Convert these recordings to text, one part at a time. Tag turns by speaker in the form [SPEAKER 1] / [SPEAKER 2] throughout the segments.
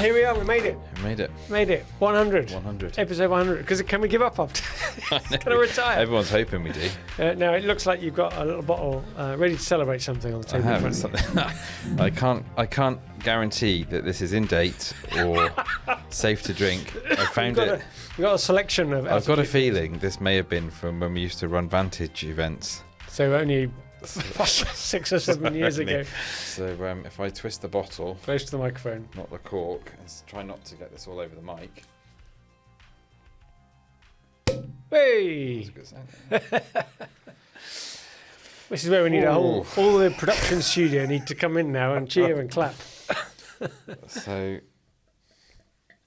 [SPEAKER 1] here we are. We made it.
[SPEAKER 2] We made it.
[SPEAKER 1] Made it. 100.
[SPEAKER 2] 100.
[SPEAKER 1] Episode 100. Because can we give up after? It's going to retire.
[SPEAKER 2] Everyone's hoping we do.
[SPEAKER 1] Now, it looks like you've got a little bottle ready to celebrate something on the table.
[SPEAKER 2] I have. I can't guarantee that this is in date or safe to drink. I found it.
[SPEAKER 1] We've got a selection of...
[SPEAKER 2] I've got a feeling this may have been from when we used to run Vantage events.
[SPEAKER 1] So only 6 or 7 years ago.
[SPEAKER 2] So if I twist the bottle...
[SPEAKER 1] Close to the microphone.
[SPEAKER 2] Not the cork. And try not to get this all over the mic.
[SPEAKER 1] Hey!
[SPEAKER 2] That's a good sound.
[SPEAKER 1] This is where we need all the production studio need to come in now and cheer and clap.
[SPEAKER 2] So,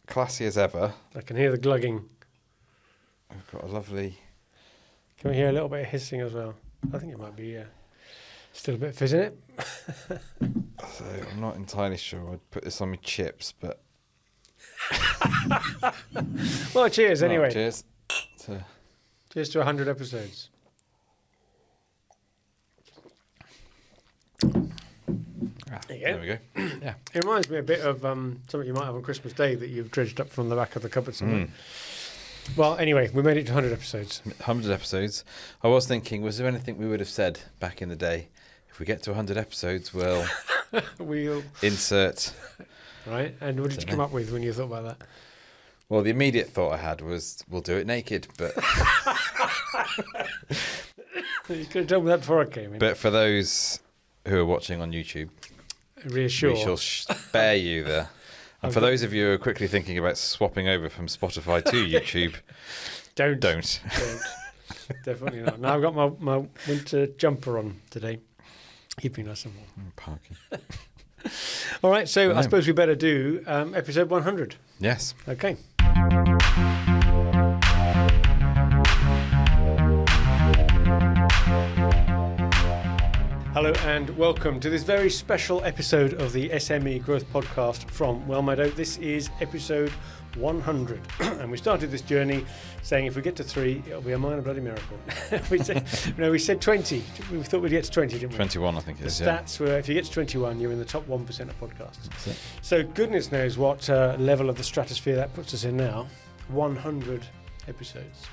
[SPEAKER 2] classy as ever.
[SPEAKER 1] I can hear the glugging.
[SPEAKER 2] We've got a lovely...
[SPEAKER 1] Can we hear a little bit of hissing as well? I think it might be still a bit fizz in it.
[SPEAKER 2] So, I'm not entirely sure I'd put this on my chips, but...
[SPEAKER 1] Well, cheers anyway.
[SPEAKER 2] Cheers.
[SPEAKER 1] Cheers to 100 episodes.
[SPEAKER 2] There we go. Yeah.
[SPEAKER 1] It reminds me a bit of something you might have on Christmas Day that you've dredged up from the back of the cupboard somewhere. Well, anyway, we made it to 100 episodes.
[SPEAKER 2] 100 episodes. I was thinking, was there anything we would have said back in the day? If we get to 100 episodes, we'll insert.
[SPEAKER 1] Right, and what did you come up with when you thought about that?
[SPEAKER 2] Well, the immediate thought I had was, we'll do it naked, but...
[SPEAKER 1] You could have told me that before I came in.
[SPEAKER 2] But for those who are watching on YouTube,
[SPEAKER 1] reassure.
[SPEAKER 2] we shall spare you there. And for those of you who are quickly thinking about swapping over from Spotify to YouTube, don't. Definitely not. Now I've got my winter jumper on today. Keeping nice and warm. Parking.
[SPEAKER 1] All right, so I suppose we better do episode 100.
[SPEAKER 2] Yes.
[SPEAKER 1] Okay. Hello and welcome to this very special episode of the SME Growth Podcast from Wellmeadow. This is episode 100 and we started this journey saying if we get to 3 it'll be a minor bloody miracle. we said 20. We thought we'd get to 20, didn't we?
[SPEAKER 2] 21 I think it is.
[SPEAKER 1] The stats were if you get to 21 you're in the top 1% of podcasts. So goodness knows what level of the stratosphere that puts us in now. 100 episodes.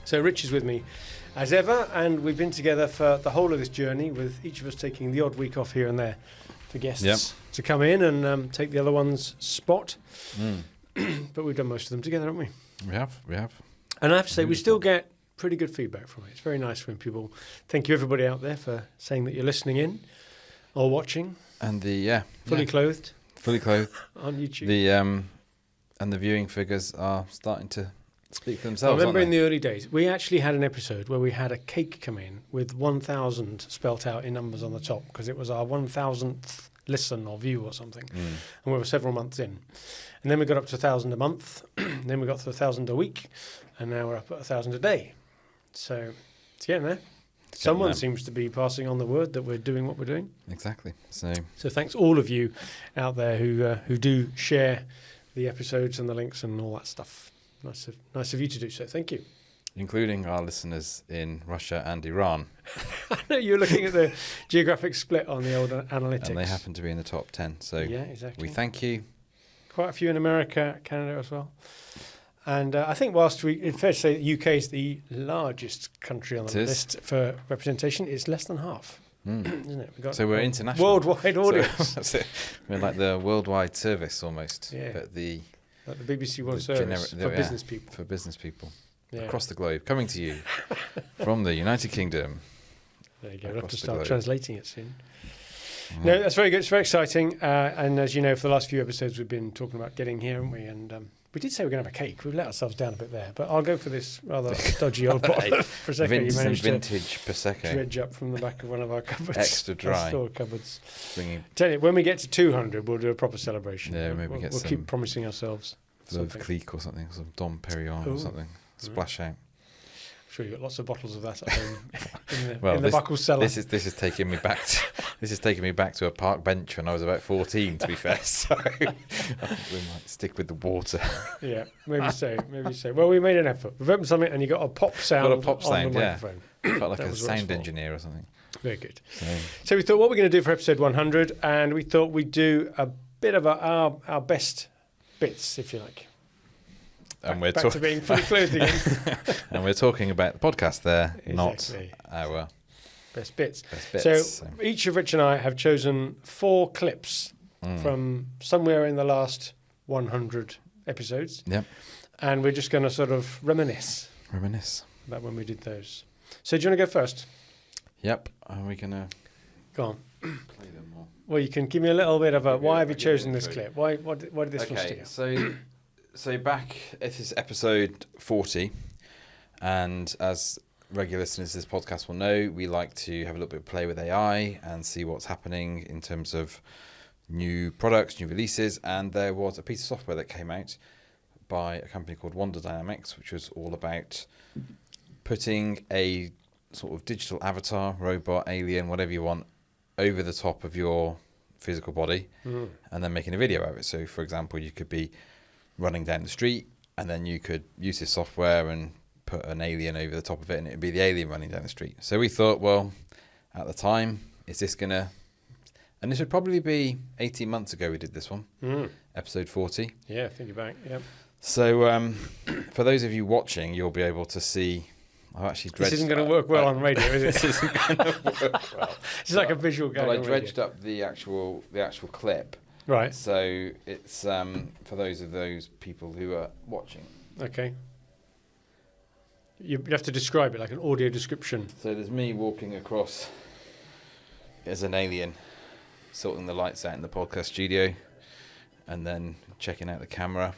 [SPEAKER 1] So Rich is with me as ever, and we've been together for the whole of this journey, with each of us taking the odd week off here and there for guests to come in and take the other one's spot. But we've done most of them together, haven't we?
[SPEAKER 2] We have.
[SPEAKER 1] And I have to say, we still get pretty good feedback from it. It's very nice when people... Thank you everybody out there for saying that you're listening in or watching.
[SPEAKER 2] And
[SPEAKER 1] Fully clothed.
[SPEAKER 2] Fully clothed.
[SPEAKER 1] On YouTube.
[SPEAKER 2] And the viewing figures are starting to speak for themselves.
[SPEAKER 1] I remember in the early days, we actually had an episode where we had a cake come in with 1,000 spelt out in numbers on the top because it was our 1,000th listen or view or something. And we were several months in. And then we got up to 1,000 a month. Then we got to 1,000 a week. And now we're up at 1,000 a day. So it's getting there. Someone seems to be passing on the word that we're doing what we're doing.
[SPEAKER 2] Exactly. So
[SPEAKER 1] thanks all of you out there who do share the episodes and the links and all that stuff. Nice of you to do so. Thank you.
[SPEAKER 2] Including our listeners in Russia and Iran.
[SPEAKER 1] I know you're looking at the geographic split on the old analytics.
[SPEAKER 2] And they happen to be in the top 10. So
[SPEAKER 1] yeah, exactly.
[SPEAKER 2] We thank you.
[SPEAKER 1] Quite a few in America, Canada as well. And I think it's fair to say that UK is the largest country on the list for representation. It's less than half, isn't it?
[SPEAKER 2] We're international.
[SPEAKER 1] Worldwide audience.
[SPEAKER 2] That's it. We're like the worldwide service almost.
[SPEAKER 1] Yeah.
[SPEAKER 2] But
[SPEAKER 1] like the BBC World Service for business people.
[SPEAKER 2] For business people.
[SPEAKER 1] Yeah.
[SPEAKER 2] Across the globe. Coming to you from the United Kingdom.
[SPEAKER 1] There you go. We'll have to start translating it soon. No, that's very good. It's very exciting. And as you know, for the last few episodes, we've been talking about getting here, haven't we? And we did say we're going to have a cake. We've let ourselves down a bit there. But I'll go for this rather dodgy old bottle of Prosecco. You managed
[SPEAKER 2] vintage Prosecco.
[SPEAKER 1] To dredge up from the back of one of our cupboards.
[SPEAKER 2] Extra dry.
[SPEAKER 1] Store cupboards. Tell you, when we get to 200, we'll do a proper celebration.
[SPEAKER 2] Yeah, maybe we'll
[SPEAKER 1] keep promising ourselves
[SPEAKER 2] Veuve Clicquot or something, some Dom Perignon or something. Splash out.
[SPEAKER 1] I'm sure you've got lots of bottles of that at home in the Buckle cellar.
[SPEAKER 2] This is taking me back to a park bench when I was about 14. To be fair, so we might stick with the water.
[SPEAKER 1] Yeah, maybe so. Well, we made an effort. We've opened something, and you got a pop sound. On the microphone.
[SPEAKER 2] Felt like a sound engineer or something.
[SPEAKER 1] Very good. So we thought, what we're going to do for episode 100, and we thought we'd do a bit of our best bits, if you like.
[SPEAKER 2] And
[SPEAKER 1] back to being fully clothed again.
[SPEAKER 2] And we're talking about the podcast there,
[SPEAKER 1] Exactly.
[SPEAKER 2] not our
[SPEAKER 1] best bits.
[SPEAKER 2] So
[SPEAKER 1] each of Rich and I have chosen 4 clips from somewhere in the last 100 episodes.
[SPEAKER 2] Yep.
[SPEAKER 1] And we're just going to sort of reminisce about when we did those. So do you want to go first?
[SPEAKER 2] Yep. Are we going to
[SPEAKER 1] go on?
[SPEAKER 2] Play them more?
[SPEAKER 1] Well, you can give me a little bit of why have you chosen this clip? Why did this one stick out?
[SPEAKER 2] So back, it is episode 40, and as regular listeners to this podcast will know, we like to have a little bit of play with AI and see what's happening in terms of new products, new releases, and there was a piece of software that came out by a company called Wonder Dynamics, which was all about putting a sort of digital avatar, robot, alien, whatever you want, over the top of your physical body and then making a video of it. So, for example, you could be running down the street and then you could use this software and put an alien over the top of it and it would be the alien running down the street. So we thought, well, at the time, is this going to... And this would probably be 18 months ago we did this one, episode 40.
[SPEAKER 1] Yeah, thinking back, yep.
[SPEAKER 2] So for those of you watching, you'll be able to see... I've actually dredged...
[SPEAKER 1] This isn't going to work well on radio, is it?
[SPEAKER 2] This isn't going to work well.
[SPEAKER 1] It's like a visual guide.
[SPEAKER 2] But I dredged up the actual clip.
[SPEAKER 1] Right.
[SPEAKER 2] So it's for those people who are watching.
[SPEAKER 1] Okay. You have to describe it like an audio description.
[SPEAKER 2] So there's me walking across as an alien, sorting the lights out in the podcast studio, and then checking out the camera.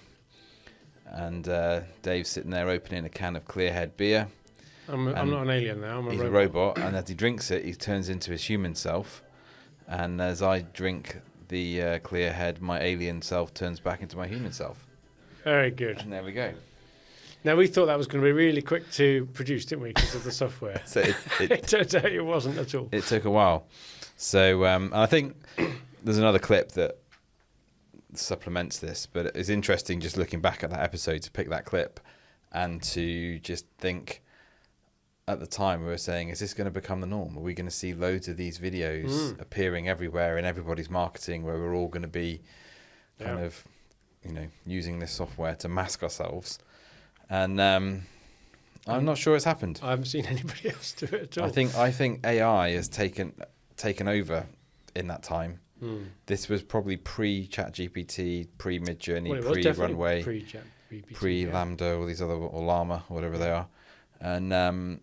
[SPEAKER 2] And Dave's sitting there opening a can of Clearhead beer.
[SPEAKER 1] I'm not an alien now. I'm a robot.
[SPEAKER 2] He's a robot, and as he drinks it, he turns into his human self. And as I drink the Clearhead, my alien self turns back into my human self.
[SPEAKER 1] Very good.
[SPEAKER 2] And there we go.
[SPEAKER 1] Now, we thought that was going to be really quick to produce, didn't we, because of the software.
[SPEAKER 2] So
[SPEAKER 1] it turned out it wasn't at all.
[SPEAKER 2] It took a while. So I think there's another clip that supplements this, but it's interesting just looking back at that episode to pick that clip and to just think, at the time we were saying, is this going to become the norm? Are we going to see loads of these videos appearing everywhere in everybody's marketing where we're all going to be kind of, using this software to mask ourselves? And I'm not sure it's happened.
[SPEAKER 1] I haven't seen anybody else do it at all.
[SPEAKER 2] I think AI has taken over in that time. This was probably pre-ChatGPT, pre-Midjourney, pre-Runway, pre-Lambda, all these other, or Llama, or whatever they are. And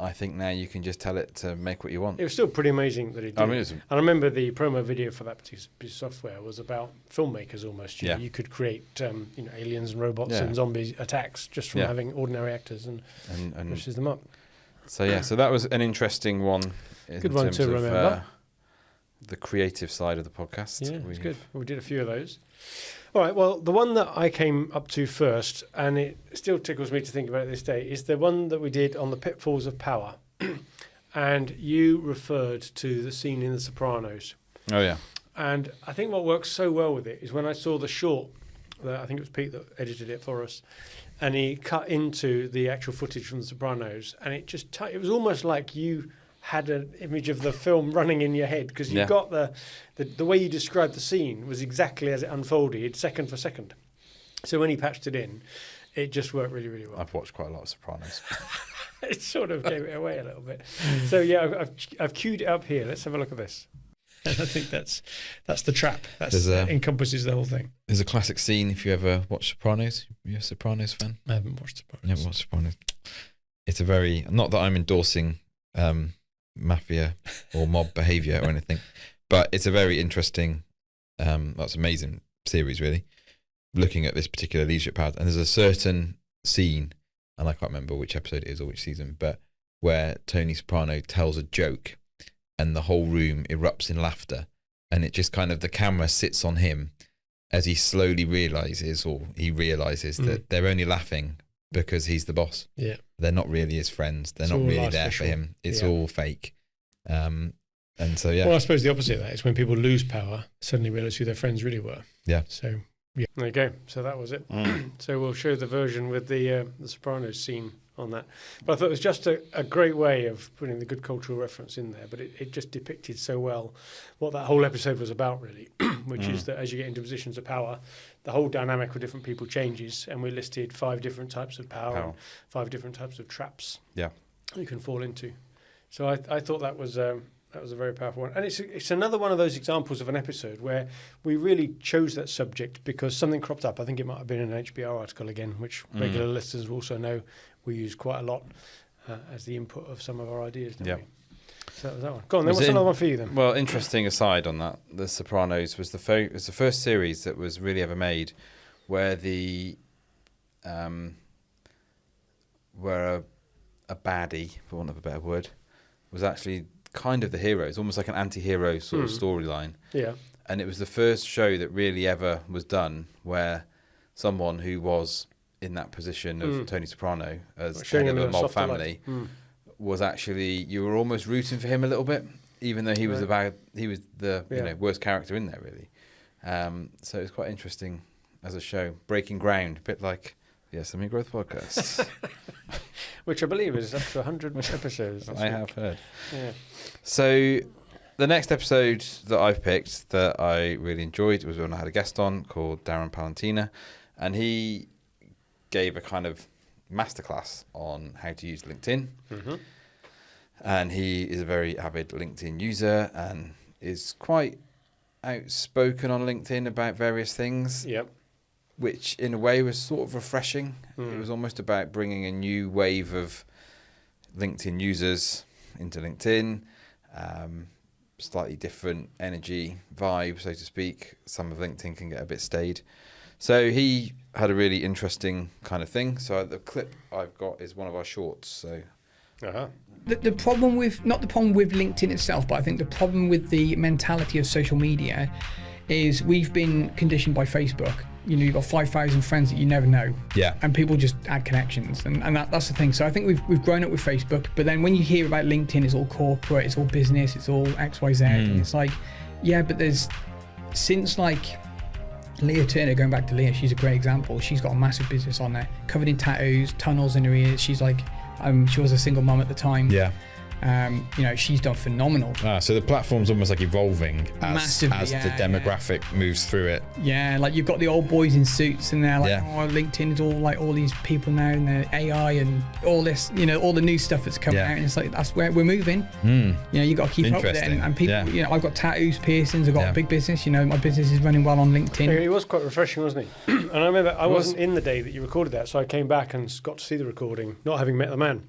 [SPEAKER 2] I think now you can just tell it to make what you want.
[SPEAKER 1] It was still pretty amazing that it did. And I remember the promo video for that particular piece of software was about filmmakers almost. You could create aliens and robots and zombie attacks just from having ordinary actors and pushes them up.
[SPEAKER 2] So so that was an interesting one.
[SPEAKER 1] Good one to remember.
[SPEAKER 2] The creative side of the podcast.
[SPEAKER 1] Yeah, it's good. We did a few of those. All right, well, the one that I came up to first, and it still tickles me to think about it this day, is the one that we did on the pitfalls of power. And you referred to the scene in The Sopranos.
[SPEAKER 2] Oh, yeah.
[SPEAKER 1] And I think what works so well with it is when I saw the short, I think it was Pete that edited it for us, and he cut into the actual footage from The Sopranos, and it just, it was almost like you had an image of the film running in your head, because you got the way you described the scene was exactly as it unfolded, second for second. So when he patched it in, it just worked really, really well.
[SPEAKER 2] I've watched quite a lot of Sopranos.
[SPEAKER 1] It sort of gave it away a little bit. So yeah, I've queued it up here. Let's have a look at this. And I think that's the trap. That encompasses the whole thing.
[SPEAKER 2] There's a classic scene if you ever watch Sopranos. You're a Sopranos fan?
[SPEAKER 1] I haven't watched Sopranos.
[SPEAKER 2] You haven't watched Sopranos. It's a very, not that I'm endorsing mafia or mob behaviour or anything, but it's a very interesting, that's amazing series really, looking at this particular leadership path. And there's a certain scene, and I can't remember which episode it is or which season, but where Tony Soprano tells a joke and the whole room erupts in laughter, and it just kind of, the camera sits on him as he slowly realises that they're only laughing because he's the boss. Yeah. They're not really his friends. They're not really there for him. It's all fake. And so,
[SPEAKER 1] Well, I suppose the opposite of that is when people lose power, suddenly realise who their friends really were.
[SPEAKER 2] Yeah.
[SPEAKER 1] So, yeah. There you go. So that was it. So we'll show the version with the Sopranos scene on that. But I thought it was just a great way of putting the good cultural reference in there, but it just depicted so well what that whole episode was about, really, which is that as you get into positions of power, the whole dynamic with different people changes, and we listed 5 different types of power. And 5 different types of traps you can fall into. So I thought that was a very powerful one. And it's another one of those examples of an episode where we really chose that subject because something cropped up. I think it might have been an HBR article again, which regular listeners will also know we use quite a lot as the input of some of our ideas, don't we? So that was that one. Go on, then what's another one for you then?
[SPEAKER 2] Well, interesting aside on that, The Sopranos was the first series that was really ever made where where a baddie, for want of a better word, was actually kind of the hero. It's almost like an anti-hero sort of storyline. Yeah. And it was the first show that really ever was done where someone who was in that position of Tony Soprano as head of a mob family was actually, you were almost rooting for him a little bit, even though he was the worst character in there, really. So it was quite interesting as a show, breaking ground, a bit like the SME Growth Podcast.
[SPEAKER 1] Which I believe is up to 100 episodes.
[SPEAKER 2] I have heard. Yeah. So the next episode that I've picked that I really enjoyed was when I had a guest on called Darren Palantina, and he gave a kind of masterclass on how to use LinkedIn. And he is a very avid LinkedIn user and is quite outspoken on LinkedIn about various things. Yep. Which in a way was sort of refreshing. It was almost about bringing a new wave of LinkedIn users into LinkedIn, slightly different energy, vibe, so to speak. Some of LinkedIn can get a bit staid. So he had a really interesting kind of thing. So the clip I've got is one of our shorts. So
[SPEAKER 3] the problem with, not the problem with LinkedIn itself, but I think the problem with the mentality of social media is we've been conditioned by Facebook. You know, you've got 5,000 friends that you never know. Yeah. And people just add connections. And that's the thing. So I think we've grown up with Facebook, but then when you hear about LinkedIn, it's all corporate, it's all business, it's all XYZ. And it's like, yeah, but since like Leah Turner, going back to Leah, she's a great example. She's got a massive business on there, covered in tattoos, tunnels in her ears. She's like, she was a single mum at the time. Yeah. You know, she's done phenomenal.
[SPEAKER 4] So the platform's almost like evolving as the demographic moves through it.
[SPEAKER 3] Yeah, like you've got the old boys in suits and they're like, LinkedIn is all like all these people now and the AI and all this, you know, all the new stuff that's coming out, and it's like, that's where we're moving. You know, you got to keep up with it. And people, you know, I've got tattoos, piercings, I've got a big business, you know, my business is running well on LinkedIn.
[SPEAKER 1] It was quite refreshing, wasn't he? And I remember I wasn't in the day that you recorded that, so I came back and got to see the recording, not having met the man.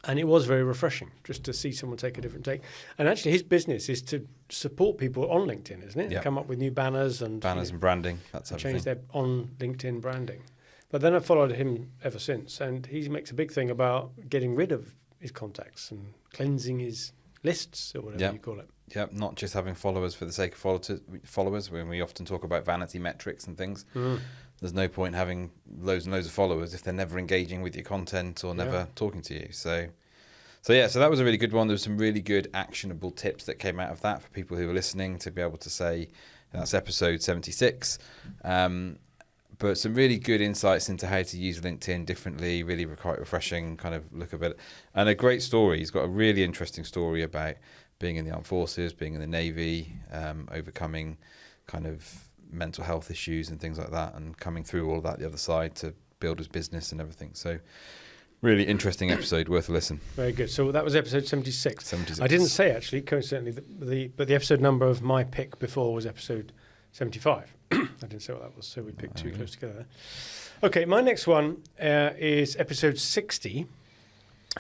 [SPEAKER 1] And it was very refreshing just to see someone take a different take. And actually his business is to support people on LinkedIn, isn't it? Yeah. Come up with new banners and
[SPEAKER 2] branding. That's
[SPEAKER 1] change their on LinkedIn branding. But then I've followed him ever since, and he makes a big thing about getting rid of his contacts and cleansing his lists or whatever you call it.
[SPEAKER 2] Yeah, not just having followers for the sake of followers, when we often talk about vanity metrics and things. There's no point having loads and loads of followers if they're never engaging with your content or never talking to you. So that was a really good one. There was some really good actionable tips that came out of that for people who are listening to be able to say, that's episode 76. But some really good insights into how to use LinkedIn differently, really quite refreshing kind of look of it. And a great story. He's got a really interesting story about being in the armed forces, being in the Navy, overcoming kind of mental health issues and things like that, and coming through all of that the other side to build his business and everything. So really interesting episode, worth a listen.
[SPEAKER 1] Very good. So that was episode 76. I didn't say, actually, coincidentally, but the episode number of my pick before was episode 75. I didn't say what that was, so we picked two close together there. Okay, my next one is episode 60.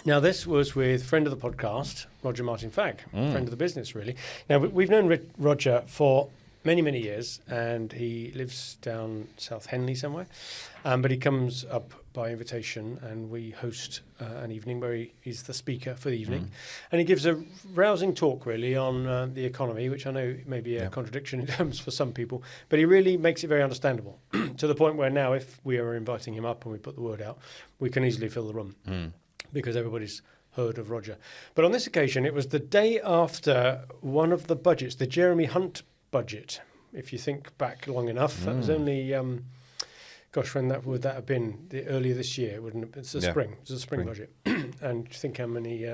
[SPEAKER 1] Now, this was with friend of the podcast, Roger Martin-Fagg, friend of the business, really. Now, we've known Roger for many, many years, and he lives down South Henley somewhere. But he comes up by invitation, and we host an evening where he's the speaker for the evening. And he gives a rousing talk, really, on the economy, which I know may be a contradiction in terms for some people, but he really makes it very understandable to the point where now, if we are inviting him up and we put the word out, we can easily fill the room because everybody's heard of Roger. But on this occasion, it was the day after one of the budgets, the Jeremy Hunt budget. If you think back long enough, that was only, gosh, when would that have been? Earlier this year, wouldn't it? It's the spring. It's the spring budget. And think how many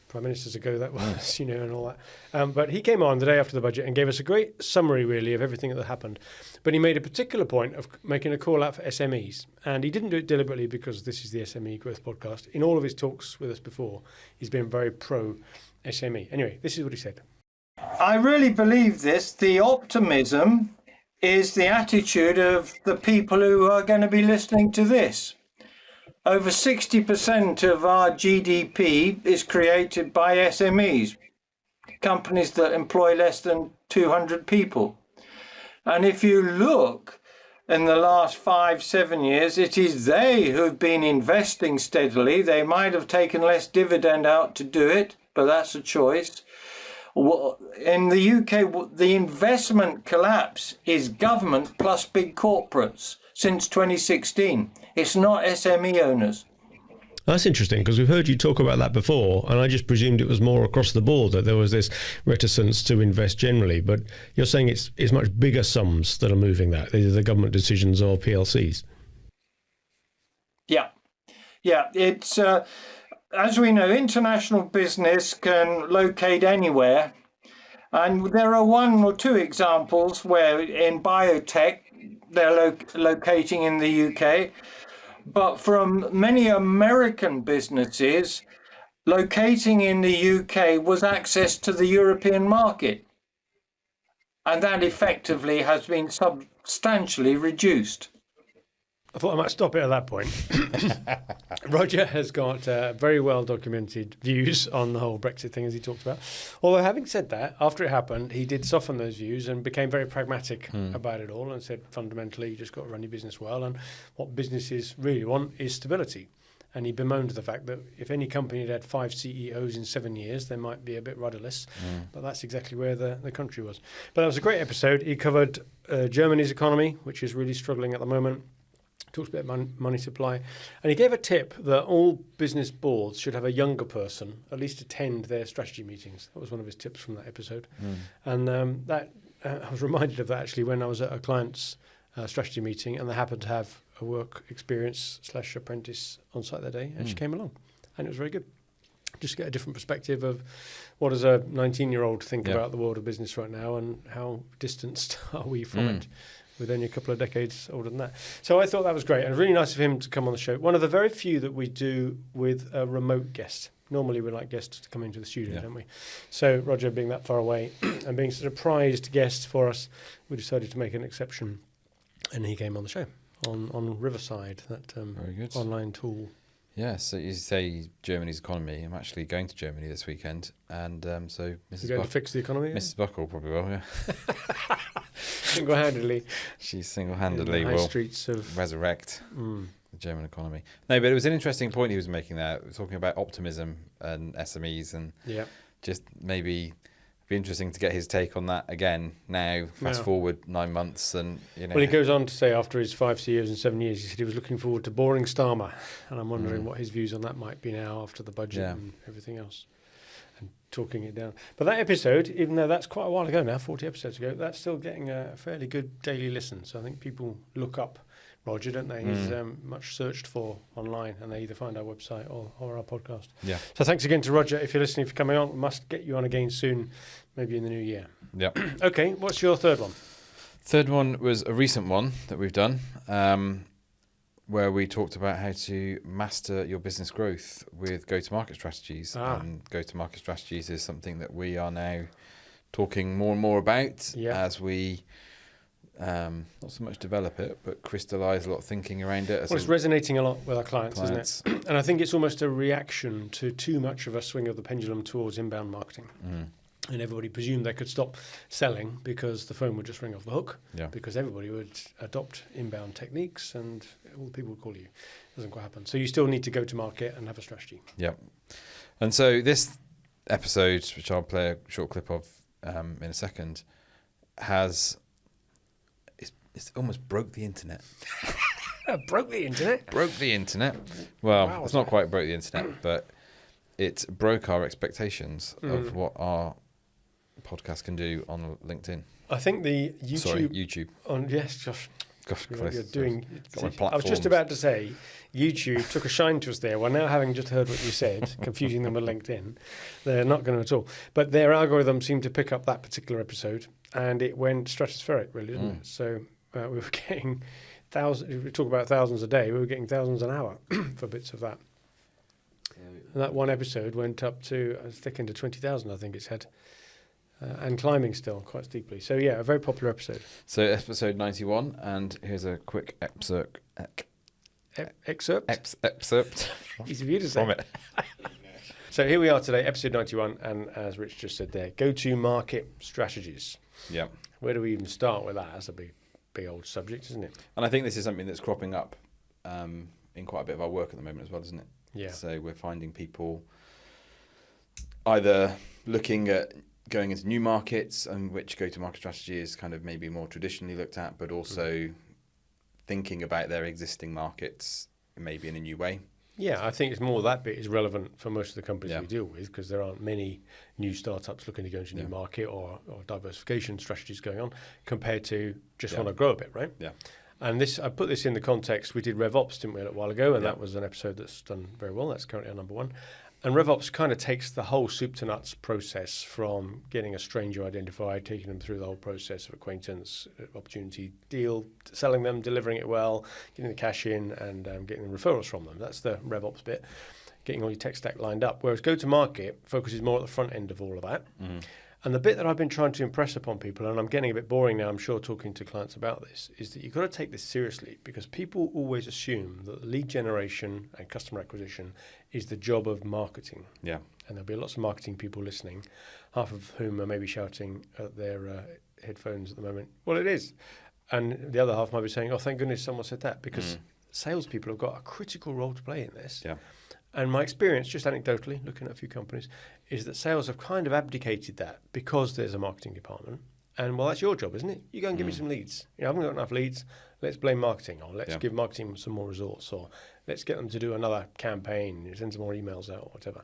[SPEAKER 1] prime ministers ago that was, and all that. But he came on the day after the budget and gave us a great summary, really, of everything that happened. But he made a particular point of making a call out for SMEs. And he didn't do it deliberately because this is the SME Growth Podcast. In all of his talks with us before, he's been very pro-SME. Anyway, this is what he said.
[SPEAKER 5] I really believe this. The optimism is the attitude of the people who are going to be listening to this. Over 60% of our GDP is created by SMEs, companies that employ less than 200 people. And if you look in the last 5-7 years, it is they who've been investing steadily. They might have taken less dividend out to do it, but that's a choice. In the UK, the investment collapse is government plus big corporates since 2016. It's not SME owners.
[SPEAKER 6] That's interesting, because we've heard you talk about that before, and I just presumed it was more across the board, that there was this reticence to invest generally. But you're saying it's much bigger sums that are moving that, either the government decisions or PLCs.
[SPEAKER 5] Yeah. It's as we know, international business can locate anywhere, and there are one or two examples where in biotech they're locating in the UK. But from many American businesses, locating in the UK was access to the European market. And that effectively has been substantially reduced.
[SPEAKER 1] I thought I might stop it at that point. Roger has got very well documented views on the whole Brexit thing, as he talked about. Although, having said that, after it happened, he did soften those views and became very pragmatic about it all, and said fundamentally you just got to run your business well, and what businesses really want is stability. And he bemoaned the fact that if any company had 5 CEOs in 7 years, they might be a bit rudderless. But that's exactly where the country was. But that was a great episode. He covered Germany's economy, which is really struggling at the moment. Talked about money supply, and he gave a tip that all business boards should have a younger person at least attend their strategy meetings. That was one of his tips from that episode. And that I was reminded of that actually when I was at a client's strategy meeting, and they happened to have a work experience / apprentice on site that day, and she came along, and it was very good. Just get a different perspective of what does a 19-year-old think about the world of business right now, and how distanced are we from it. With only a couple of decades older than that. So I thought that was great, and really nice of him to come on the show. One of the very few that we do with a remote guest. Normally we like guests to come into the studio, don't we? So Roger being that far away and being such a prized guest for us, we decided to make an exception, and he came on the show on Riverside, that
[SPEAKER 2] very good
[SPEAKER 1] online tool.
[SPEAKER 2] Yeah, so you say Germany's economy. I'm actually going to Germany this weekend, and so
[SPEAKER 1] Mrs. You're going to fix the economy?
[SPEAKER 2] Mrs. Buckle probably will, yeah.
[SPEAKER 1] Single-handedly.
[SPEAKER 2] She single-handedly will
[SPEAKER 1] streets of
[SPEAKER 2] resurrect the German economy. No, but it was an interesting point he was making there, talking about optimism and SMEs, and just maybe be interesting to get his take on that again now, fast forward 9 months. And
[SPEAKER 1] well, he goes on to say after his 5 CEOs in 7 years, he said he was looking forward to boring Starmer, and I'm wondering what his views on that might be now after the budget and everything else, and talking it down. But that episode, even though that's quite a while ago now, 40 episodes ago, that's still getting a fairly good daily listen. So I think people look up Roger, don't they? He's much searched for online, and they either find our website or our podcast. Yeah. So thanks again to Roger. If you're listening, for coming on, we must get you on again soon, maybe in the new year.
[SPEAKER 2] Yeah.
[SPEAKER 1] Okay, what's your third one?
[SPEAKER 2] Third one was a recent one that we've done, where we talked about how to master your business growth with go-to-market strategies. And go-to-market strategies is something that we are now talking more and more about as we not so much develop it, but crystallise a lot of thinking around it.
[SPEAKER 1] Well, it's resonating a lot with our clients, isn't it? And I think it's almost a reaction to too much of a swing of the pendulum towards inbound marketing. And everybody presumed they could stop selling because the phone would just ring off the hook, because everybody would adopt inbound techniques and all the people would call you. It doesn't quite happen. So you still need to go to market and have a strategy.
[SPEAKER 2] Yep. And so this episode, which I'll play a short clip of in a second, it's almost broke the internet.
[SPEAKER 1] Broke the internet?
[SPEAKER 2] Broke the internet. Well, it's not quite broke the internet, but it broke our expectations of what our podcast can do on LinkedIn.
[SPEAKER 1] I think the YouTube.
[SPEAKER 2] YouTube.
[SPEAKER 1] Yes, Josh.
[SPEAKER 2] Gosh,
[SPEAKER 1] You're doing.
[SPEAKER 2] I
[SPEAKER 1] was just about to say, YouTube took a shine to us there. Well, now having just heard what you said, confusing them with LinkedIn, they're not going to at all. But their algorithm seemed to pick up that particular episode, and it went stratospheric, really, didn't it? So we were getting thousands. We talk about thousands a day. We were getting thousands an hour for bits of that. And that one episode went up to thick into 20,000. I think it's had. And climbing still quite steeply. So, yeah, a very popular episode.
[SPEAKER 2] So, episode 91, and here's a quick excerpt. Excerpt.
[SPEAKER 1] Easy for you to say.
[SPEAKER 2] From it.
[SPEAKER 1] So, here we are today, episode 91, and as Rich just said there, go-to-market strategies.
[SPEAKER 2] Yeah.
[SPEAKER 1] Where do we even start with that? That's a big old subject, isn't it?
[SPEAKER 2] And I think this is something that's cropping up in quite a bit of our work at the moment as well, isn't it?
[SPEAKER 1] Yeah.
[SPEAKER 2] So, we're finding people either looking at going into new markets, and which go-to-market strategy is kind of maybe more traditionally looked at, but also thinking about their existing markets maybe in a new way.
[SPEAKER 1] Yeah, I think it's more that bit is relevant for most of the companies we deal with, because there aren't many new startups looking to go into a new market or diversification strategies going on compared to just want to grow a bit, right?
[SPEAKER 2] Yeah.
[SPEAKER 1] And this, I put this in the context, we did RevOps, didn't we, a little while ago, and that was an episode that's done very well. That's currently our number one. And RevOps kind of takes the whole soup to nuts process from getting a stranger identified, taking them through the whole process of acquaintance, opportunity, deal, selling them, delivering it well, getting the cash in, and getting the referrals from them. That's the RevOps bit, getting all your tech stack lined up. Whereas go-to-market focuses more at the front end of all of that. Mm-hmm. And the bit that I've been trying to impress upon people, and I'm getting a bit boring now, I'm sure, talking to clients about this, is that you've got to take this seriously, because people always assume that lead generation and customer acquisition is the job of marketing.
[SPEAKER 2] Yeah.
[SPEAKER 1] And there'll be lots of marketing people listening, half of whom are maybe shouting at their headphones at the moment, well, it is. And the other half might be saying, oh, thank goodness someone said that, because salespeople have got a critical role to play in this.
[SPEAKER 2] Yeah.
[SPEAKER 1] And my experience, just anecdotally, looking at a few companies, is that sales have kind of abdicated that because there's a marketing department. And, well, that's your job, isn't it? You go and give me some leads. You know, I haven't got enough leads. Let's blame marketing, or let's give marketing some more resource, or let's get them to do another campaign, send some more emails out, or whatever.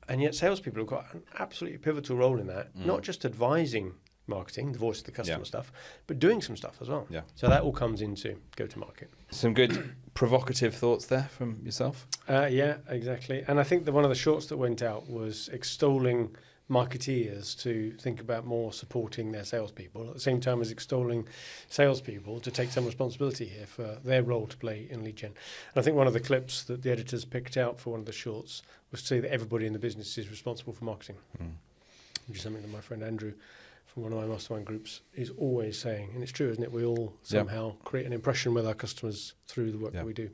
[SPEAKER 1] And yet salespeople have got an absolutely pivotal role in that, not just advising marketing, the voice of the customer stuff, but doing some stuff as well.
[SPEAKER 2] Yeah.
[SPEAKER 1] So that all comes into go-to-market.
[SPEAKER 2] Some good provocative thoughts there from yourself.
[SPEAKER 1] Yeah, exactly. And I think that one of the shorts that went out was extolling marketeers to think about more supporting their salespeople, at the same time as extolling salespeople to take some responsibility here for their role to play in lead gen. And I think one of the clips that the editors picked out for one of the shorts was to say that everybody in the business is responsible for marketing, which is something that my friend Andrew from one of my mastermind groups is always saying. And it's true, isn't it? We all somehow create an impression with our customers through the work that we do.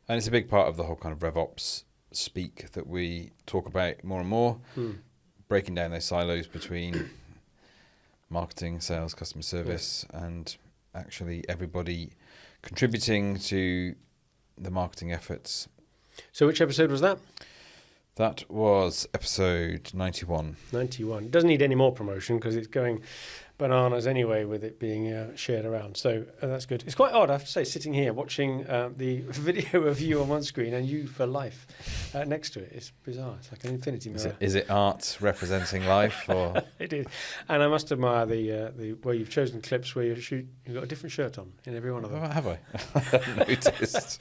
[SPEAKER 1] And
[SPEAKER 2] it's a big part of the whole kind of RevOps speak that we talk about more and more, breaking down those silos between marketing, sales, customer service, and actually everybody contributing to the marketing efforts.
[SPEAKER 1] So which episode was that?
[SPEAKER 2] That was episode 91. 91.
[SPEAKER 1] It doesn't need any more promotion because it's going bananas anyway with it being shared around. So that's good. It's quite odd, I have to say, sitting here watching the video of you on one screen and you for life next to it. It's bizarre. It's like an infinity mirror.
[SPEAKER 2] Is it art representing life? Or
[SPEAKER 1] It is. And I must admire the where you've chosen clips where you've got a different shirt on in every one of them.
[SPEAKER 2] Have I? I haven't noticed.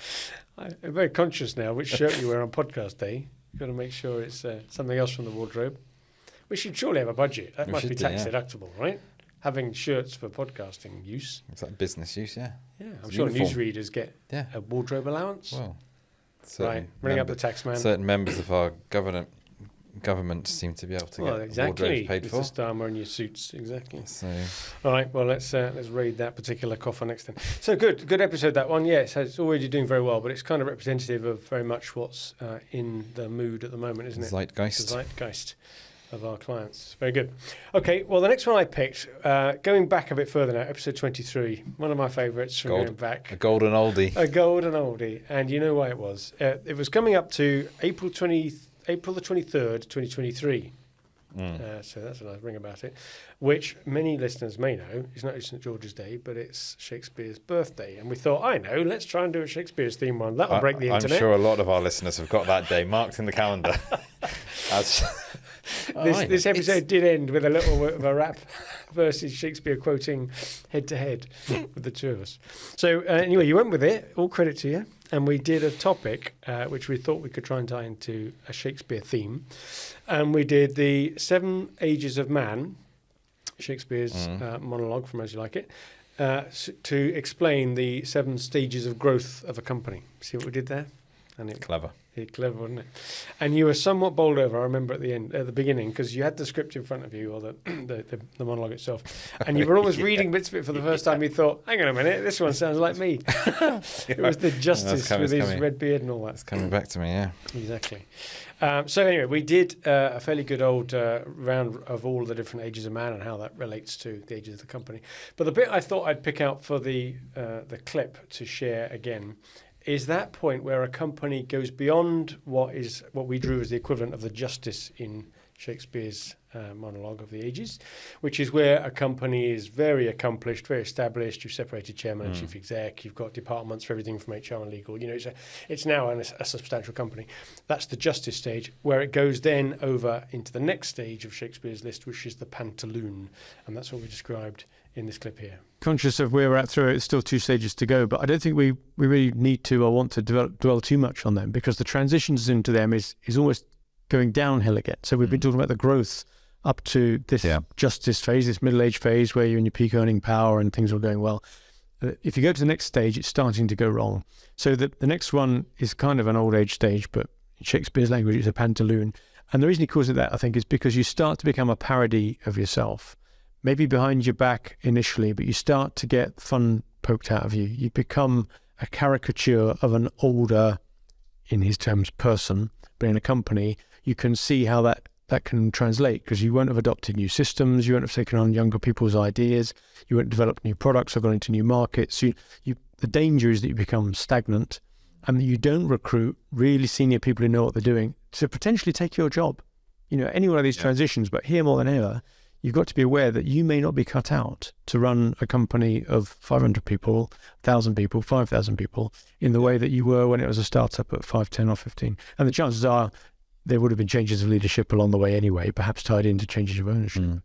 [SPEAKER 1] I'm very conscious now which shirt you wear on podcast day. You've got to make sure it's something else from the wardrobe. We should surely have a budget. That must be tax deductible, right? Having shirts for podcasting use.
[SPEAKER 2] It's like business use, yeah.
[SPEAKER 1] Yeah, I'm sure newsreaders get a wardrobe allowance.
[SPEAKER 2] Well,
[SPEAKER 1] right, bring up the tax man.
[SPEAKER 2] Certain members of our government seem to be able to get wardrobes paid for.
[SPEAKER 1] It's the style wearing your suits, exactly.
[SPEAKER 2] So,
[SPEAKER 1] all right, well, let's raid that particular coffer next then. So good episode, that one. Yeah, it's already doing very well, but it's kind of representative of very much what's in the mood at the moment, isn't it?
[SPEAKER 2] Zeitgeist.
[SPEAKER 1] The zeitgeist of our clients. Very good. Okay, well, the next one I picked, going back a bit further now, episode 23, one of my favourites from going back.
[SPEAKER 2] A golden oldie.
[SPEAKER 1] A golden oldie. And you know why it was? It was coming up to April the 23rd, 2023. So that's a nice ring about it, which many listeners may know is not St. George's Day, but it's Shakespeare's birthday. And we thought, let's try and do a Shakespeare's theme one. That'll break the internet.
[SPEAKER 2] I'm sure a lot of our listeners have got that day marked in the calendar.
[SPEAKER 1] This episode did end with a little bit of a rap versus Shakespeare quoting head to head with the two of us. So anyway, you went with it. All credit to you. And we did a topic which we thought we could try and tie into a Shakespeare theme. And we did the 7 Ages of Man, Shakespeare's monologue from As You Like It, to explain the 7 stages of growth of a company. See what we did there? And it,
[SPEAKER 2] Clever.
[SPEAKER 1] Clever, wasn't it? And you were somewhat bowled over, I remember at the beginning, because you had the script in front of you, or the monologue itself, and you were almost reading bits of it for the first time. You thought, hang on a minute, this one sounds like me. It was the justice with his red beard and all that.
[SPEAKER 2] It's coming back to me, yeah.
[SPEAKER 1] Exactly. So anyway, we did a fairly good old round of all the different ages of man and how that relates to the ages of the company. But the bit I thought I'd pick out for the clip to share again is that point where a company goes beyond what we drew as the equivalent of the justice in Shakespeare's monologue of the ages, which is where a company is very accomplished, very established. You've separated chairman and chief exec. You've got departments for everything from HR and legal. You know, it's now a substantial company. That's the justice stage, where it goes then over into the next stage of Shakespeare's list, which is the pantaloon, and that's what we described in this clip here.
[SPEAKER 7] Conscious of where we're at through it, it's still 2 stages to go, but I don't think we really need to or want to dwell too much on them, because the transitions into them is almost going downhill again. So we've been talking about the growth up to this justice phase, this middle-age phase where you're in your peak earning power and things are going well. If you go to the next stage, it's starting to go wrong. So the next one is kind of an old age stage, but in Shakespeare's language, it's a pantaloon. And the reason he calls it that, I think, is because you start to become a parody of yourself. Maybe behind your back initially, but you start to get fun poked out of you. You become a caricature of an older, in his terms, person, but in a company, you can see how that can translate, because you won't have adopted new systems, you won't have taken on younger people's ideas, you won't develop new products or gone into new markets. The danger is that you become stagnant and that you don't recruit really senior people who know what they're doing to potentially take your job. You know, any one of these transitions, but here more than ever, you've got to be aware that you may not be cut out to run a company of 500 people, 1,000 people, 5,000 people in the way that you were when it was a startup at 5, 10 or 15. And the chances are there would have been changes of leadership along the way anyway, perhaps tied into changes of ownership.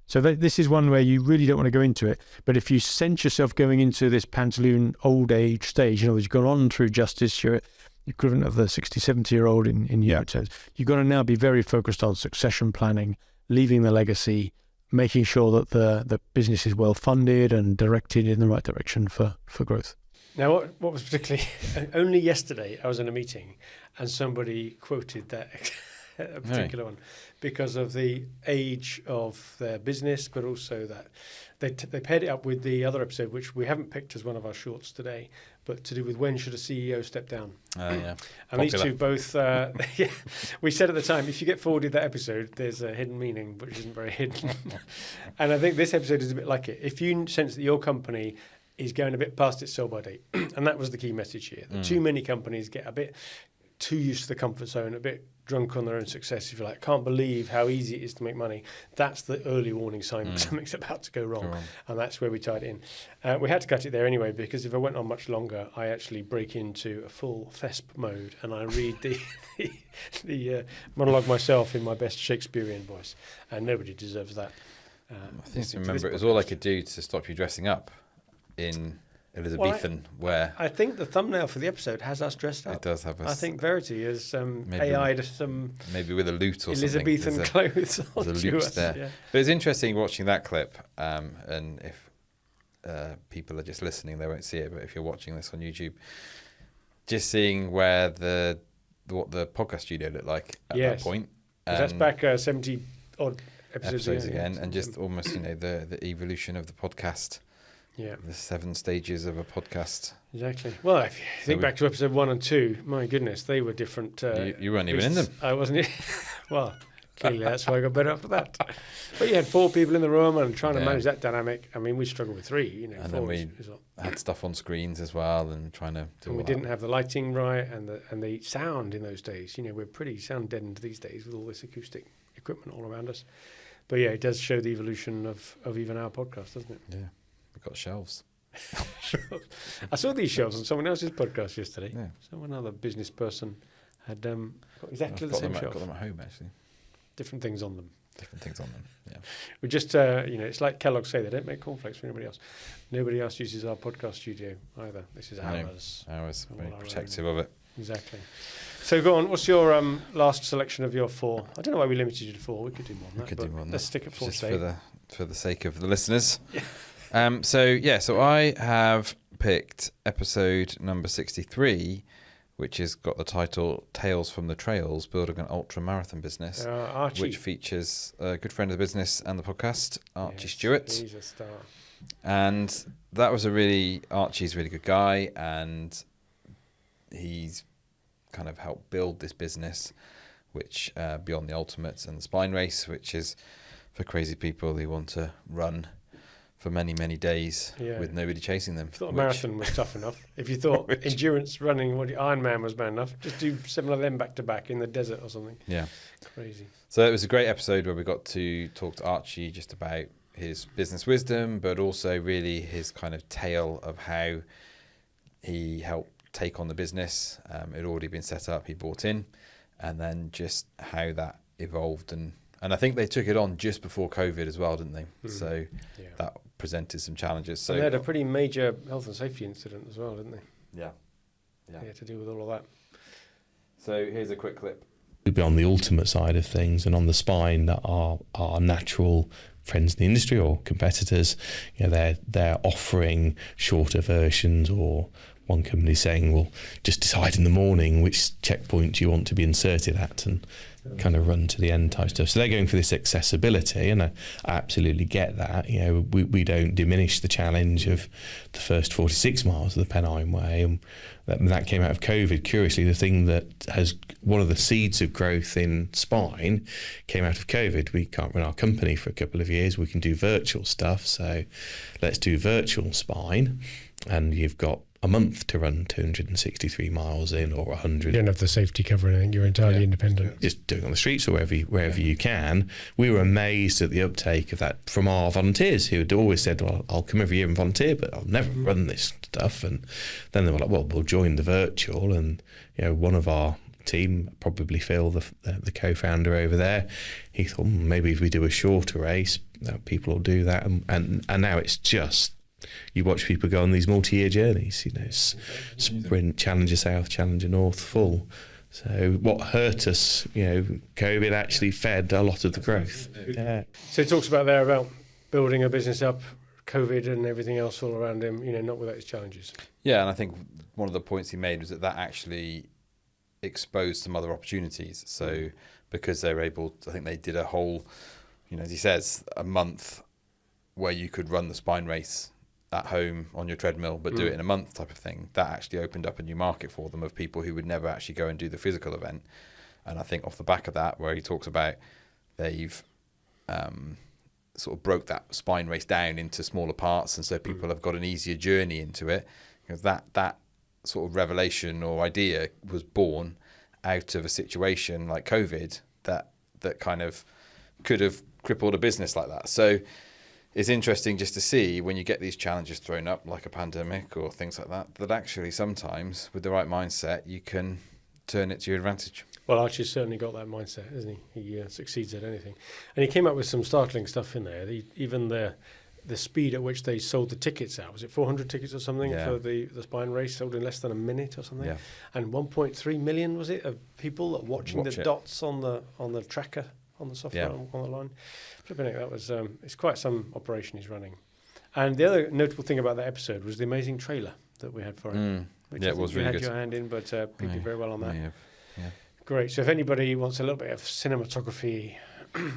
[SPEAKER 7] So this is one where you really don't want to go into it. But if you sense yourself going into this pantaloon old age stage, in other words, you've gone on through justice, you're equivalent of the 60, 70-year-old in your terms, you've got to now be very focused on succession planning, leaving the legacy, making sure that the business is well funded and directed in the right direction for growth.
[SPEAKER 1] Now, what was particularly, only yesterday I was in a meeting and somebody quoted that a particular one because of the age of their business, but also that they paired it up with the other episode, which we haven't picked as one of our shorts today, but to do with when should a CEO step down. And
[SPEAKER 2] Popular.
[SPEAKER 1] these two both, we said at the time, if you get forwarded that episode, there's a hidden meaning, which isn't very hidden. And I think this episode is a bit like it. If you sense that your company is going a bit past its sell-by date, and that was the key message here, that too many companies get a bit too used to the comfort zone, a bit drunk on their own success, if you like, can't believe how easy it is to make money. That's the early warning sign that something's about to go wrong. And that's where we tied it in. We had to cut it there anyway, because if I went on much longer, I actually break into a full thesp mode and I read the monologue myself in my best Shakespearean voice. And nobody deserves that.
[SPEAKER 2] I think to remember it was all I could do to stop you dressing up in Elizabethan wear.
[SPEAKER 1] I think the thumbnail for the episode has us dressed up.
[SPEAKER 2] It does have us.
[SPEAKER 1] I think Verity has AI'd some
[SPEAKER 2] maybe with a lute or
[SPEAKER 1] Elizabethan
[SPEAKER 2] something.
[SPEAKER 1] clothes on
[SPEAKER 2] There's a lute
[SPEAKER 1] us.
[SPEAKER 2] there.
[SPEAKER 1] Yeah.
[SPEAKER 2] But it's interesting watching that clip, and if people are just listening, they won't see it, but if you're watching this on YouTube, just seeing where what the podcast studio looked like at that point.
[SPEAKER 1] That's back 70 odd episodes
[SPEAKER 2] again, and just almost the evolution of the podcast.
[SPEAKER 1] Yeah,
[SPEAKER 2] the 7 stages of a podcast.
[SPEAKER 1] Exactly. Well, if you think back to episode 1 and 2, my goodness, they were different.
[SPEAKER 2] You weren't even in them.
[SPEAKER 1] I wasn't. Well, clearly that's why I got better after that. But you had 4 people in the room and trying to manage that dynamic. I mean, we struggled with 3.
[SPEAKER 2] And then we had stuff on screens as well, and trying to do. And we
[SPEAKER 1] didn't have the lighting right and the sound in those days. You know, we're pretty sound deadened these days with all this acoustic equipment all around us. But yeah, it does show the evolution of even our podcast, doesn't it?
[SPEAKER 2] Yeah. We've got shelves.
[SPEAKER 1] I saw these shelves on someone else's podcast yesterday. Yeah. So another business person had got exactly the same shelf.
[SPEAKER 2] I've got them at home, actually.
[SPEAKER 1] different things on them.
[SPEAKER 2] Different things on them, yeah.
[SPEAKER 1] We just, it's like Kellogg say, they don't make cornflakes for anybody else. Nobody else uses our podcast studio either. This is ours.
[SPEAKER 2] Ours, very protective of it.
[SPEAKER 1] Exactly. So go on, what's your last selection of your 4? I don't know why we limited you to 4. We could do more than that. Let's stick at 4
[SPEAKER 2] just
[SPEAKER 1] today.
[SPEAKER 2] for the sake of the listeners. So I have picked episode number 63, which has got the title Tales from the Trails, Building an Ultra Marathon Business, which features a good friend of the business and the podcast, Archie Stewart.
[SPEAKER 1] He's a star.
[SPEAKER 2] And that was Archie's a really good guy, and he's kind of helped build this business, which Beyond the Ultimates and the Spine Race, which is for crazy people who want to run for many, many days with nobody chasing them.
[SPEAKER 1] If you thought a marathon was tough enough, if you thought endurance running, Ironman was bad enough, just do similar them back to back in the desert or something.
[SPEAKER 2] Yeah.
[SPEAKER 1] Crazy.
[SPEAKER 2] So it was a great episode where we got to talk to Archie just about his business wisdom, but also really his kind of tale of how he helped take on the business. It had already been set up, he bought in, and then just how that evolved. And I think they took it on just before COVID as well, didn't they? So that presented some challenges. So
[SPEAKER 1] they had a pretty major health and safety incident as well, didn't they?
[SPEAKER 2] Yeah.
[SPEAKER 1] To do with all of that.
[SPEAKER 2] So here's a quick clip.
[SPEAKER 8] We'd be on the ultimate side of things, and on the spine that are our natural friends in the industry or competitors. They're offering shorter versions, or one company saying, well, just decide in the morning which checkpoint you want to be inserted at and kind of run to the end type stuff. So they're going for this accessibility, and I absolutely get that. We don't diminish the challenge of the first 46 miles of the Pennine Way, and that came out of COVID. Curiously, the thing that has one of the seeds of growth in spine came out of COVID. We can't run our company for a couple of years. We can do virtual stuff, so let's do virtual spine, and you've got a month to run 263 miles in, or 100.
[SPEAKER 6] You don't have the safety cover or anything. You're entirely independent.
[SPEAKER 8] Just doing it on the streets or wherever you can. We were amazed at the uptake of that from our volunteers, who had always said, well, I'll come every year and volunteer, but I'll never run this stuff. And then they were like, well, we'll join the virtual. And one of our team, probably Phil, the co-founder over there, he thought, maybe if we do a shorter race, people will do that. And now it's just, you watch people go on these multi-year journeys, sprint, Challenger South, Challenger North, full. So what hurt us, COVID actually fed a lot of the growth. Yeah.
[SPEAKER 1] So he talks about building a business up, COVID and everything else all around him, not without its challenges.
[SPEAKER 2] Yeah, and I think one of the points he made was that actually exposed some other opportunities. So because they were able, I think they did a whole, as he says, a month where you could run the spine race at home on your treadmill, but do it in a month type of thing. That actually opened up a new market for them of people who would never actually go and do the physical event. And I think off the back of that, where he talks about they've sort of broke that spine race down into smaller parts, and so people have got an easier journey into it. That sort of revelation or idea was born out of a situation like COVID that kind of could have crippled a business like that. So it's interesting just to see when you get these challenges thrown up, like a pandemic or things like that, that actually sometimes with the right mindset, you can turn it to your advantage.
[SPEAKER 1] Well, Archie's certainly got that mindset, hasn't he? He succeeds at anything. And he came up with some startling stuff in there. Even the speed at which they sold the tickets out, was it 400 tickets or something for the spine race, sold in less than a minute or something? Yeah. And 1.3 million, was it, of people that watching the dots on the tracker, on the software, on the line. Flipping it, that was it's quite some operation he's running. And the other notable thing about that episode was the amazing trailer that we had for him. Which
[SPEAKER 2] it was really good.
[SPEAKER 1] You had your hand in, but people did very well on that.
[SPEAKER 2] Yeah.
[SPEAKER 1] Great. So if anybody wants a little bit of cinematography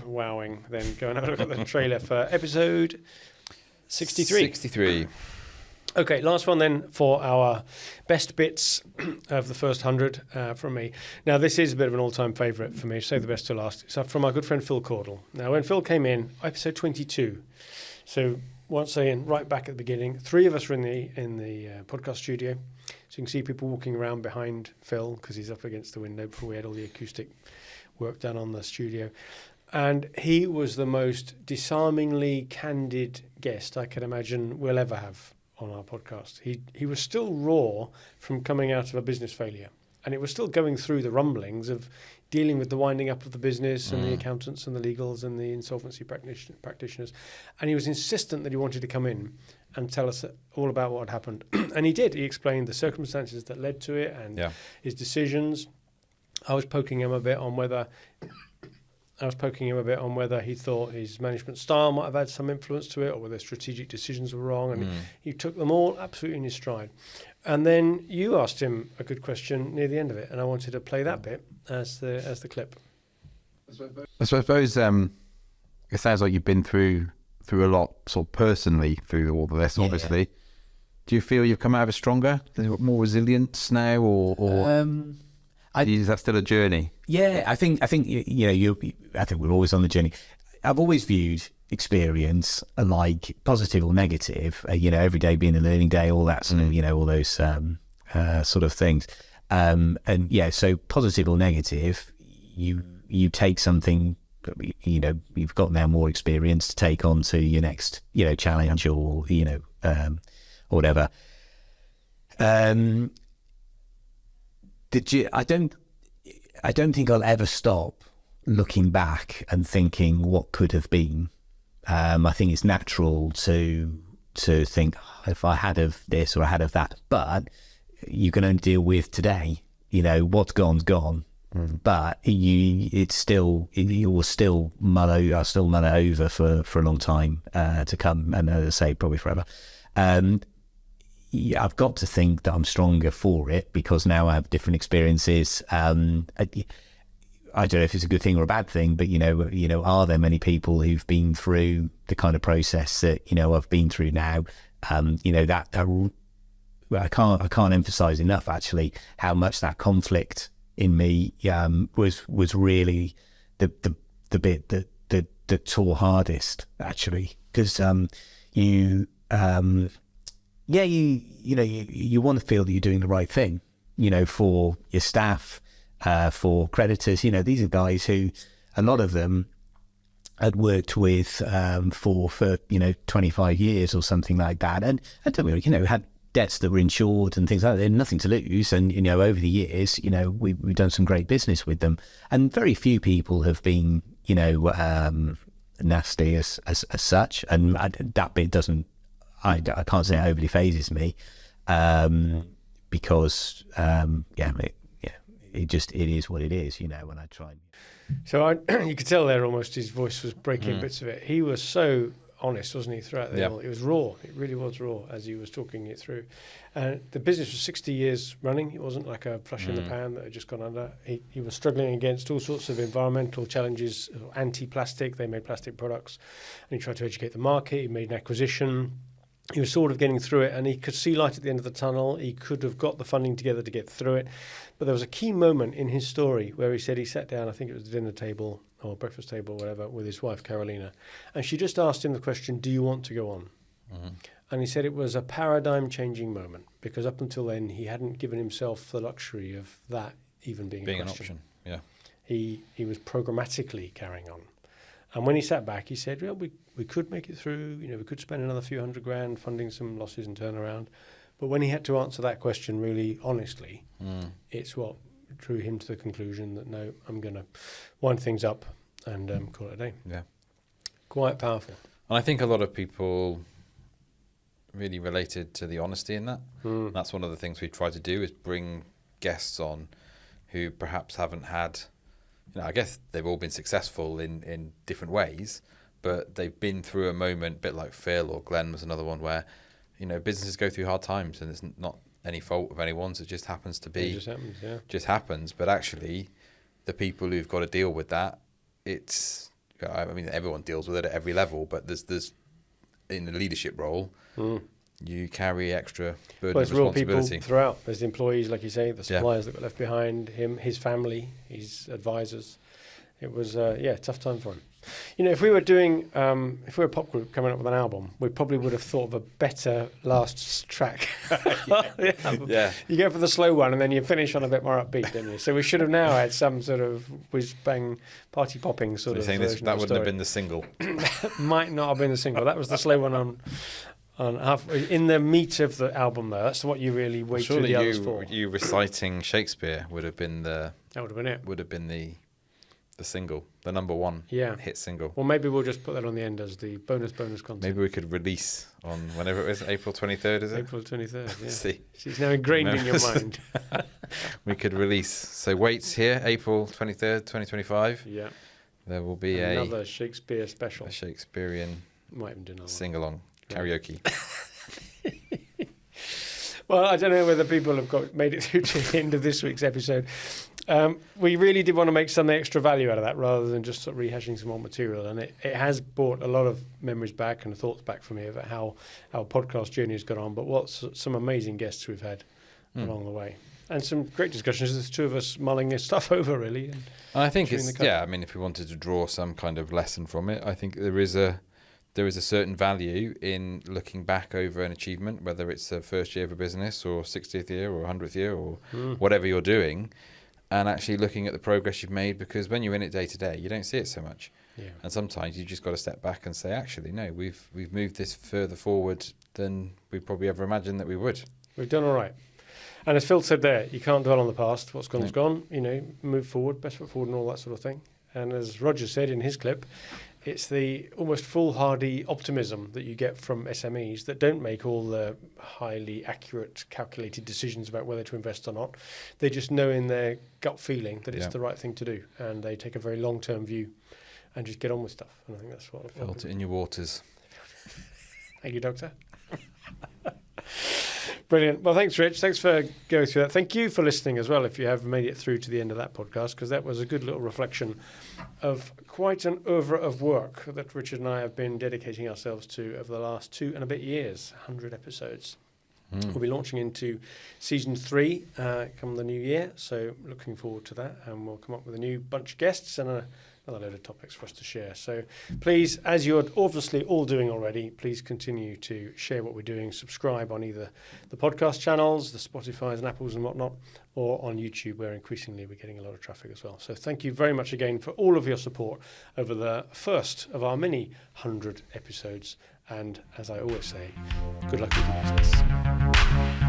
[SPEAKER 1] wowing, then go and have a look at the trailer for episode 63.
[SPEAKER 2] 63.
[SPEAKER 1] Okay, last one then for our best bits of the first 100 from me. Now, this is a bit of an all-time favourite for me. Save the best to last. It's from our good friend Phil Caudle. Now, when Phil came in, episode 22. So once again, right back at the beginning, 3 of us were in the podcast studio. So you can see people walking around behind Phil because he's up against the window before we had all the acoustic work done on the studio. And he was the most disarmingly candid guest I can imagine we'll ever have on our podcast. He was still raw from coming out of a business failure. And it was still going through the rumblings of dealing with the winding up of the business and the accountants and the legals and the insolvency practitioners. And he was insistent that he wanted to come in and tell us all about what had happened. And he did. He explained the circumstances that led to it and his decisions. I was poking him a bit on whether he thought his management style might have had some influence to it, or whether strategic decisions were wrong. And he took them all absolutely in his stride. And then you asked him a good question near the end of it, and I wanted to play that bit as the clip.
[SPEAKER 9] I suppose it sounds like you've been through a lot, sort of personally, through all of this. Obviously, do you feel you've come out of it stronger? Is it more resilience now, or is that still a journey?
[SPEAKER 10] Yeah, I think I think we're always on the journey. I've always viewed experience like positive or negative. Every day being a learning day, all that sort of all those sort of things. So positive or negative, you take something. You've got now more experience to take on to your next challenge or or whatever. I don't think I'll ever stop looking back and thinking what could have been. I think it's natural to think, if I had of this or I had of that, but you can only deal with today. What's gone's gone. But you will still mull it over for a long time to come, and as I say, probably forever. I've got to think that I'm stronger for it, because now I have different experiences. I don't know if it's a good thing or a bad thing, but are there many people who've been through the kind of process that I've been through now? That I can't emphasize enough actually how much that conflict in me was really the bit that tore hardest, actually, because you want to feel that you're doing the right thing, for your staff, for creditors. These are guys who, a lot of them had worked with for 25 years or something like that, and had debts that were insured and things like that. They had nothing to lose, and over the years, we've done some great business with them, and very few people have been nasty as such, and that bit doesn't. I can't say it overly phases me, because it is what it is, when I try.
[SPEAKER 1] So you could tell there almost his voice was breaking bits of it. He was so honest, wasn't he, throughout the whole? It was raw. It really was raw as he was talking it through. The business was 60 years running. It wasn't like a flash in the pan that had just gone under. He was struggling against all sorts of environmental challenges, anti-plastic. They made plastic products, and he tried to educate the market. He made an acquisition. He was sort of getting through it, and he could see light at the end of the tunnel. He could have got the funding together to get through it. But there was a key moment in his story where he said he sat down, I think it was the dinner table or breakfast table, whatever, with his wife, Carolina. And she just asked him the question, do you want to go on? And he said it was a paradigm-changing moment, because up until then, he hadn't given himself the luxury of that even being a question.
[SPEAKER 2] An option.
[SPEAKER 1] He was programmatically carrying on. And when he sat back, he said, well, we could make it through, we could spend another few $100,000 funding some losses and turnaround. But when he had to answer that question really honestly, it's what drew him to the conclusion that, no, I'm going to wind things up and call it a day.
[SPEAKER 2] Yeah.
[SPEAKER 1] Quite powerful.
[SPEAKER 2] And I think a lot of people really related to the honesty in that. That's one of the things we try to do, is bring guests on who perhaps haven't had, I guess they've all been successful in different ways, but they've been through a moment, a bit like Phil or Glenn was another one, where, businesses go through hard times, and it's not any fault of anyone's. It just happens to be.
[SPEAKER 1] It just happens, yeah.
[SPEAKER 2] Just happens. But actually, the people who've got to deal with that, everyone deals with it at every level, but there's in the leadership role, you carry extra burden of responsibility.
[SPEAKER 1] Real people throughout. There's the employees, like you say, the suppliers that got left behind, him, his family, his advisors. It was, tough time for him. If we were doing, if we were a pop group coming up with an album, we probably would have thought of a better last track. You go for the slow one and then you finish on a bit more upbeat, don't you? So we should have now had some sort of whiz-bang, party-popping sort of version
[SPEAKER 2] that wouldn't have been the single.
[SPEAKER 1] Might not have been the single. That was the slow one in the meat of the album, though. That's what you really wait through the others for.
[SPEAKER 2] You reciting Shakespeare would have been
[SPEAKER 1] That would have been it.
[SPEAKER 2] Would have been the single, the number one hit single.
[SPEAKER 1] Well, maybe we'll just put that on the end as the bonus content.
[SPEAKER 2] Maybe we could release on whenever it is, April 23rd, is it?
[SPEAKER 1] April 23rd, yeah.
[SPEAKER 2] See.
[SPEAKER 1] It's now ingrained in your mind.
[SPEAKER 2] We could release. So wait here, April 23rd, 2025.
[SPEAKER 1] Yeah.
[SPEAKER 2] There will be
[SPEAKER 1] another Shakespeare special.
[SPEAKER 2] A Shakespearean sing-along karaoke.
[SPEAKER 1] Well, I don't know whether people have made it through to the end of this week's episode. We really did want to make some extra value out of that rather than just sort of rehashing some old material. And it has brought a lot of memories back and thoughts back from me about how our podcast journey has gone on. But some amazing guests we've had along the way. And some great discussions. There's two of us mulling this stuff over, really. And
[SPEAKER 2] I think it's, I mean, if we wanted to draw some kind of lesson from it, I think there is a certain value in looking back over an achievement, whether it's the first year of a business or 60th year or 100th year or whatever you're doing, and actually looking at the progress you've made, because when you're in it day to day, you don't see it so much. Yeah. And sometimes you just got to step back and say, actually, no, we've moved this further forward than we probably ever imagined that we would.
[SPEAKER 1] We've done all right. And as Phil said there, you can't dwell on the past. What's gone is gone. Move forward, best foot forward and all that sort of thing. And as Roger said in his clip, it's the almost foolhardy optimism that you get from SMEs that don't make all the highly accurate, calculated decisions about whether to invest or not. They just know in their gut feeling that it's the right thing to do. And they take a very long-term view and just get on with stuff. And I think that's what...
[SPEAKER 2] Felt it in your waters.
[SPEAKER 1] Thank you, Doctor. Brilliant. Well, thanks, Rich. Thanks for going through that. Thank you for listening as well, if you have made it through to the end of that podcast, because that was a good little reflection of quite an oeuvre of work that Richard and I have been dedicating ourselves to over the last 2 and a bit years, 100 episodes. We'll be launching into season 3 come the new year, so looking forward to that, and we'll come up with a new bunch of guests and another load of topics for us to share. So please, as you're obviously all doing already, please continue to share what we're doing. Subscribe on either the podcast channels, the Spotifys and Apples and whatnot, or on YouTube, where increasingly we're getting a lot of traffic as well. So thank you very much again for all of your support over the first of our many 100 episodes. And as I always say, good luck with your business.